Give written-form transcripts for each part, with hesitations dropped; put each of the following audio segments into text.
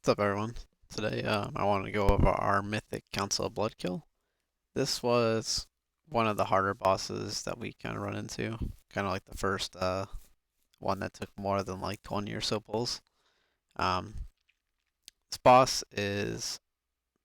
What's up, everyone? Today, I wanted to go over our Mythic Council blood kill. This was one of the harder bosses that we kind of run into. Kind of like the first one that took more than like 20 or so pulls. Um, this boss is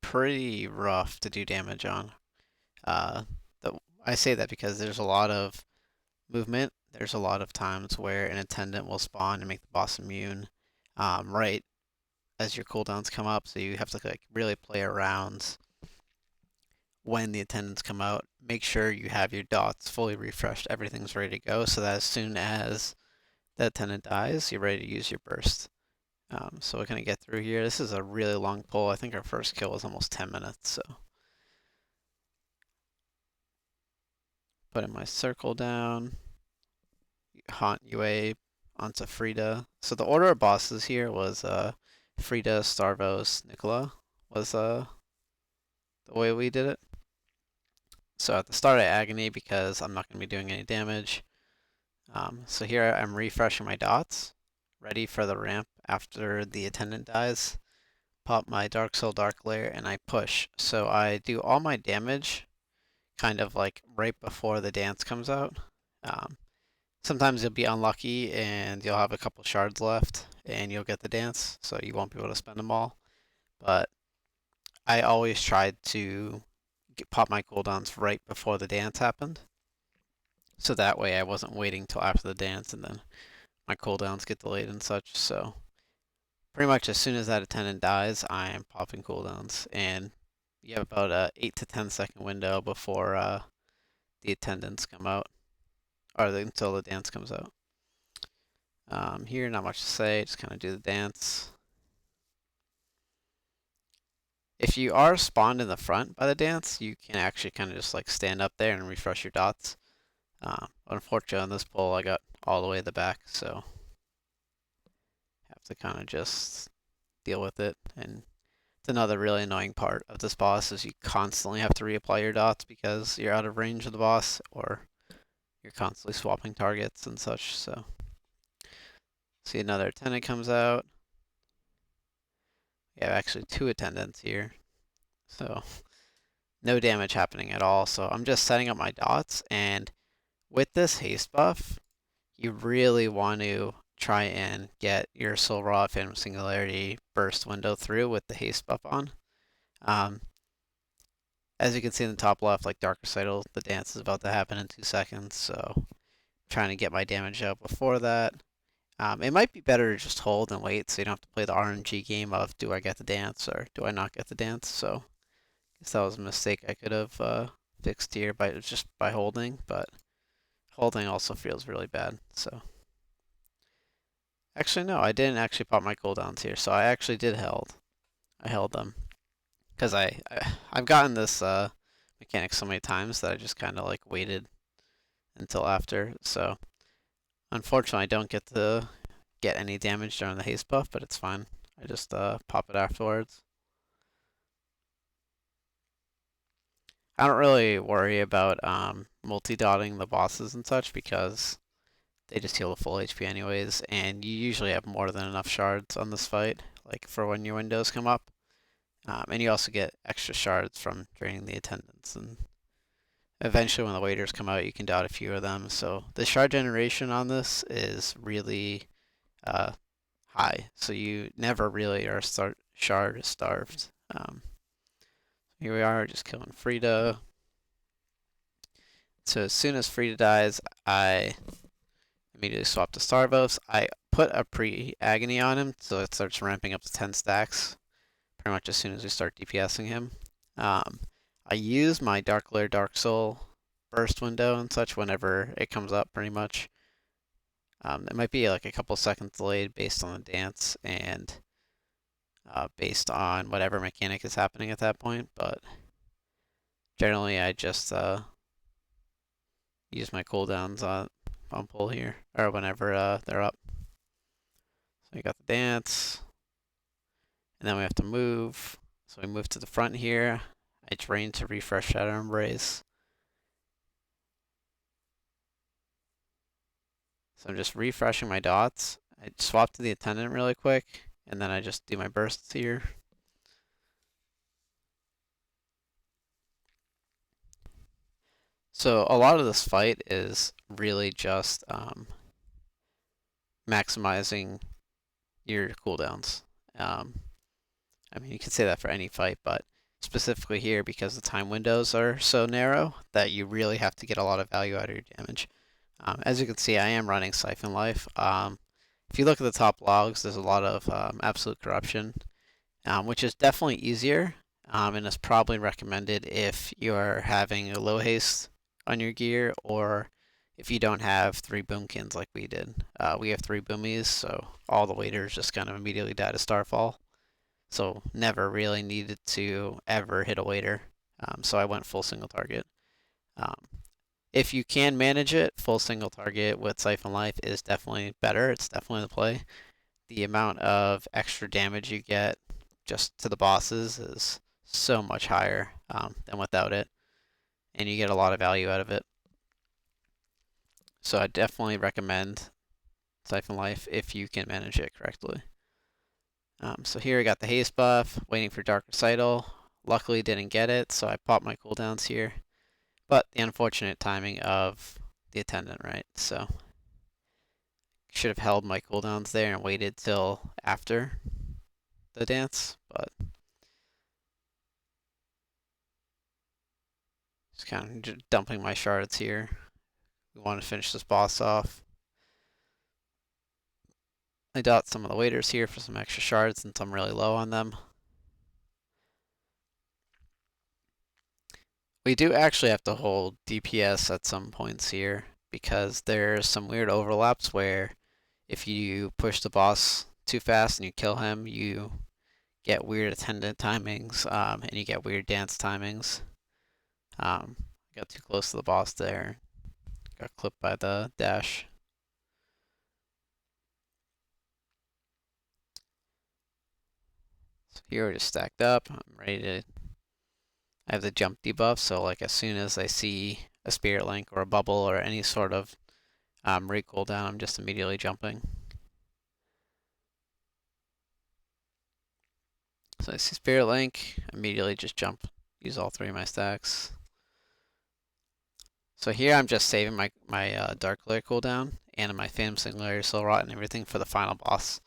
pretty rough to do damage on. Uh, I say that because there's a lot of movement. There's a lot of times where an attendant will spawn and make the boss immune right as your cooldowns come up, so you have to like really play around when the attendants come out. Make sure you have your dots fully refreshed, everything's ready to go, so that as soon as the attendant dies, you're ready to use your burst. So we're gonna get through here. This is a really long pull. I think our first kill was almost 10 minutes, so putting my circle down, haunt UA onto Frida. So the order of bosses here was Frida, Starvos, Nicola was the way we did it. So at the start of Agony, because I'm not going to be doing any damage. So here I'm refreshing my dots, ready for the ramp after the attendant dies. Pop my Dark Soul darkglare and I push. So I do all my damage kind of like right before the dance comes out. Um, Sometimes you'll be unlucky and you'll have a couple shards left and you'll get the dance, so you won't be able to spend them all. But I always tried to pop my cooldowns right before the dance happened. So that way I wasn't waiting till after the dance and then my cooldowns get delayed and such. So pretty much as soon as that attendant dies, I am popping cooldowns. And you have about a 8 to 10 second window before the attendants come out, or until the dance comes out. Here, not much to say, just kind of do the dance. If you are spawned in the front by the dance, you can actually kind of just like stand up there and refresh your dots. Unfortunately, on this pull, I got all the way to the back, so have to kind of just deal with it. And it's another really annoying part of this boss is you constantly have to reapply your dots because you're out of range of the boss, or you're constantly swapping targets and such. So, see another attendant comes out. We have actually 2 attendants here, so no damage happening at all. So I'm just setting up my dots, and with this haste buff, you really want to try and get your Soul Rod Phantom Singularity burst window through with the haste buff on. As you can see in the top left, like Dark Recital, the dance is about to happen in 2 seconds, so trying to get my damage out before that. It might be better to just hold and wait so you don't have to play the RNG game of do I get the dance or do I not get the dance. So I guess that was a mistake I could have fixed here just by holding, but holding also feels really bad. So actually no, I didn't actually pop my cooldowns here, so I actually did held. I held them because I've gotten this mechanic so many times that I just kind of like waited until after. So unfortunately, I don't get to get any damage during the haste buff, but it's fine. I just pop it afterwards. I don't really worry about multi-dotting the bosses and such because they just heal the full HP anyways, and you usually have more than enough shards on this fight, like for when your windows come up. And you also get extra shards from draining the attendants, and eventually when the waiters come out, you can dot a few of them. So the shard generation on this is really uh, high, so you never really are shard starved. Here we are, just killing Frida. So as soon as Frida dies, I immediately swap to Starvos. I put a pre-agony on him, so it starts ramping up to 10 stacks pretty much as soon as we start DPSing him. I use my darkglare Dark Soul burst window and such whenever it comes up, pretty much. It might be like a couple seconds delayed based on the dance and based on whatever mechanic is happening at that point, but generally I just use my cooldowns on pull here, or whenever they're up. So we got the dance, and then we have to move. So we move to the front here. I drain to refresh Shadow Embrace. So I'm just refreshing my dots. I swap to the attendant really quick, and then I just do my bursts here. So a lot of this fight is really just maximizing your cooldowns. I mean, you could say that for any fight, but specifically here, because the time windows are so narrow, that you really have to get a lot of value out of your damage. As you can see, I am running Siphon Life. If you look at the top logs, there's a lot of absolute corruption, which is definitely easier, and is probably recommended if you're having a low haste on your gear, or if you don't have 3 boomkins like we did. We have 3 boomies, so all the waiters just kind of immediately die to Starfall. So never really needed to ever hit a waiter. So I went full single target. Um, if you can manage it, full single target with Siphon Life is definitely better. It's definitely the play. The amount of extra damage you get just to the bosses is so much higher than without it, and you get a lot of value out of it. So I definitely recommend Siphon Life if you can manage it correctly. So here I got the haste buff, waiting for dark recital. Luckily didn't get it, so I popped my cooldowns here. But the unfortunate timing of the attendant, right? So should have held my cooldowns there and waited till after the dance, but just kind of dumping my shards here. We want to finish this boss off. I dot some of the waiters here for some extra shards since I'm really low on them. We do actually have to hold DPS at some points here because there's some weird overlaps where if you push the boss too fast and you kill him, you get weird attendant timings, and you get weird dance timings. Got too close to the boss there. Got clipped by the dash. So here we're just stacked up. I'm ready to... I have the jump debuff, so like as soon as I see a spirit link or a bubble or any sort of recoil down, I'm just immediately jumping. So I see spirit link, immediately just jump, use all 3 of my stacks. So here I'm just saving my darkglare cooldown and my Phantom Singularity Soul Rot and everything for the final boss.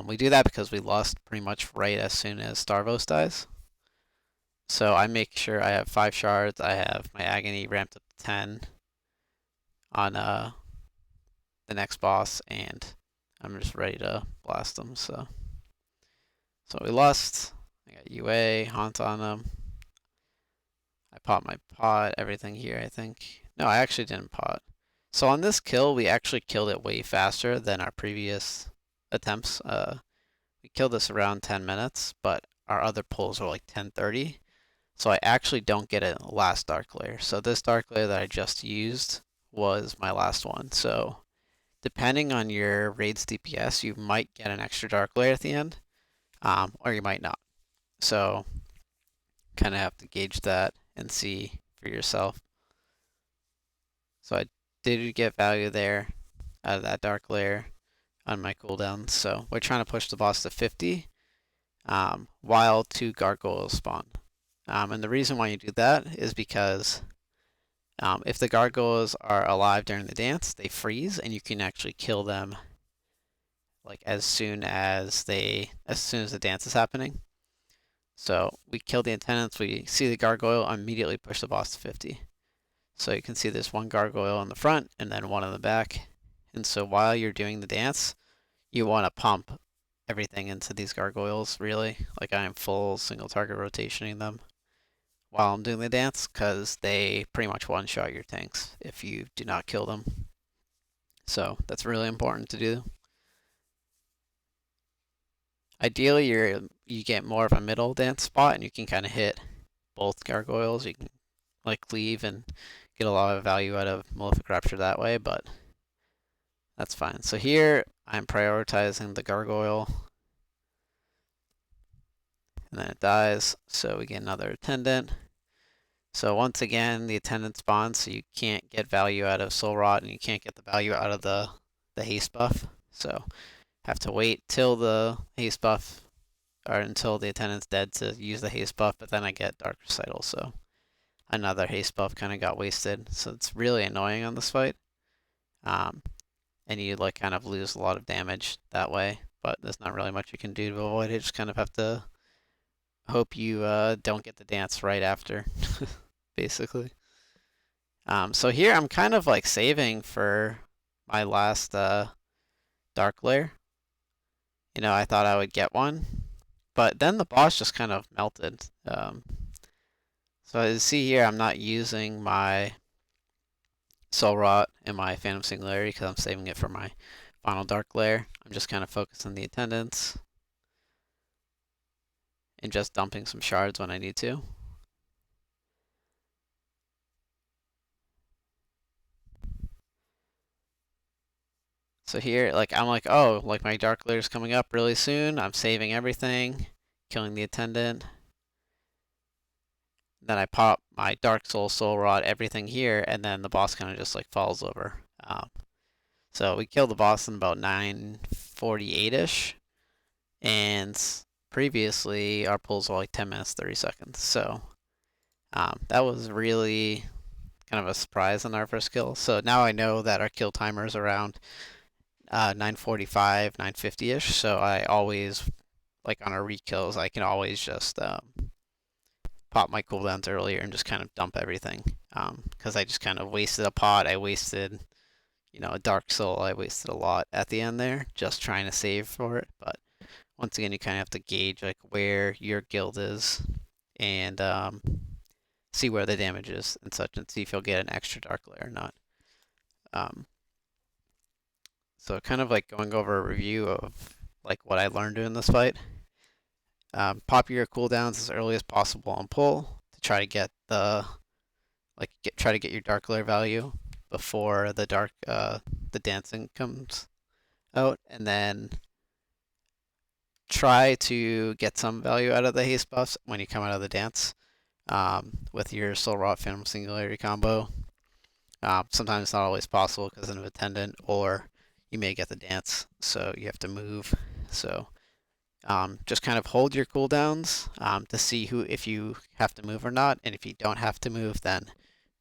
We do that because we lost pretty much right as soon as Starvos dies. So I make sure I have 5 shards, I have my Agony ramped up to 10 on the next boss, and I'm just ready to blast them. So we lost. I got UA, Haunt on them. I popped my pot, everything here, I think. No, I actually didn't pot. So on this kill, we actually killed it way faster than our previous attempts. We killed this around 10 minutes, but our other pulls were like 10:30. So I actually don't get a last darkglare. So this darkglare that I just used was my last one. So depending on your raid's DPS, you might get an extra darkglare at the end, or you might not. So kind of have to gauge that and see for yourself. So I did get value there out of that darkglare on my cooldown. So we're trying to push the boss to 50 while 2 gargoyles spawn. And the reason why you do that is because if the gargoyles are alive during the dance, they freeze and you can actually kill them like as soon as the dance is happening. So we kill the attendants, we see the gargoyle, immediately push the boss to 50. So you can see there's 1 gargoyle in the front and then 1 in the back. And so while you're doing the dance, you want to pump everything into these gargoyles, really. Like I am full single target rotationing them while I'm doing the dance, because they pretty much one-shot your tanks if you do not kill them. So that's really important to do. Ideally, you get more of a middle dance spot, and you can kind of hit both gargoyles. You can like leave and get a lot of value out of Malefic Rapture that way, but that's fine. So here I'm prioritizing the gargoyle, and then it dies, so we get another attendant. So once again, the attendant spawns, so you can't get value out of Soul Rot, and you can't get the value out of the haste buff. So have to wait till the haste buff or until the attendant's dead to use the haste buff, but then I get dark recital, so another haste buff kind of got wasted. So it's really annoying on this fight. And you like kind of lose a lot of damage that way, but there's not really much you can do to avoid it. Just kind of have to hope you don't get the dance right after, basically. So here I'm kind of like saving for my last darkglare. You know, I thought I would get one, but then the boss just kind of melted. So as you see here, I'm not using my Soul Rot and my Phantom Singularity because I'm saving it for my final darkglare. I'm just kind of focusing the attendants and just dumping some shards when I need to. So here, like I'm like, oh, like my darkglare is coming up really soon. I'm saving everything, killing the attendant. Then I pop my Dark Soul Rod, everything here, and then the boss kind of just like falls over. So we killed the boss in about 9:48ish, and previously our pulls were like 10 minutes 30 seconds. So that was really kind of a surprise on our first kill. So now I know that our kill timer is around 9:45, 9:50ish. So I always, like on our re-kills, I can always just pop my cooldowns earlier and just kind of dump everything. Because I just kind of wasted a pot. I wasted, you know, a Dark Soul. I wasted a lot at the end there, just trying to save for it. But once again, you kind of have to gauge like where your guild is and see where the damage is and such, and see if you'll get an extra darkglare or not. So kind of like going over a review of like what I learned doing this fight. Pop your cooldowns as early as possible on pull to try to get the try to get your darkglare value before the dancing comes out, and then try to get some value out of the haste buffs when you come out of the dance with your Soul Rot Phantom Singularity combo. Sometimes it's not always possible because of an attendant, or you may get the dance, so you have to move. So just kind of hold your cooldowns to see if you have to move or not, and if you don't have to move, then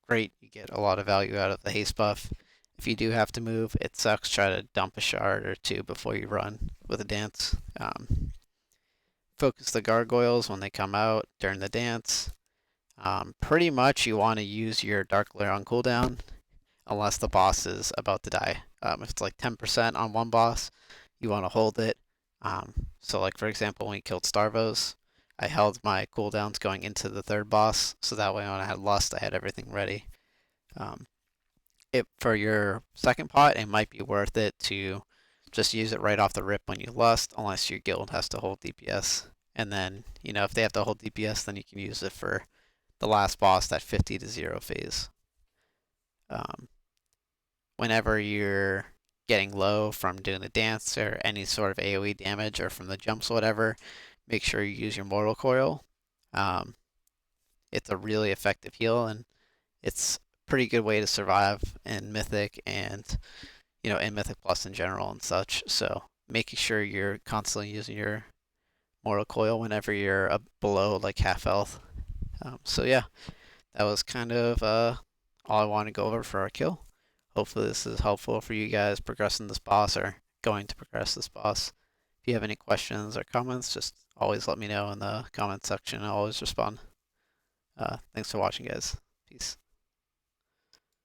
great, you get a lot of value out of the haste buff. If you do have to move, it sucks. Try to dump a shard or two before you run with a dance. Focus the gargoyles when they come out during the dance. Pretty much you want to use your darkglare on cooldown unless the boss is about to die. If it's like 10% on one boss, you want to hold it. So like for example, when we killed Starvos, I held my cooldowns going into the third boss, so that way when I had Lust, I had everything ready. For your second pot, it might be worth it to just use it right off the rip when you Lust, unless your guild has to hold DPS. And then, you know, if they have to hold DPS, then you can use it for the last boss, that 50 to 0 phase. Whenever you're getting low from doing the dance or any sort of AoE damage or from the jumps or whatever, make sure you use your Mortal Coil. It's a really effective heal, and it's a pretty good way to survive in Mythic and, you know, in Mythic Plus in general and such. So making sure you're constantly using your Mortal Coil whenever you're below like half health. So yeah, that was kind of all I wanted to go over for our kill. Hopefully this is helpful for you guys progressing this boss or going to progress this boss. If you have any questions or comments, just always let me know in the comment section. I'll always respond. Thanks for watching, guys.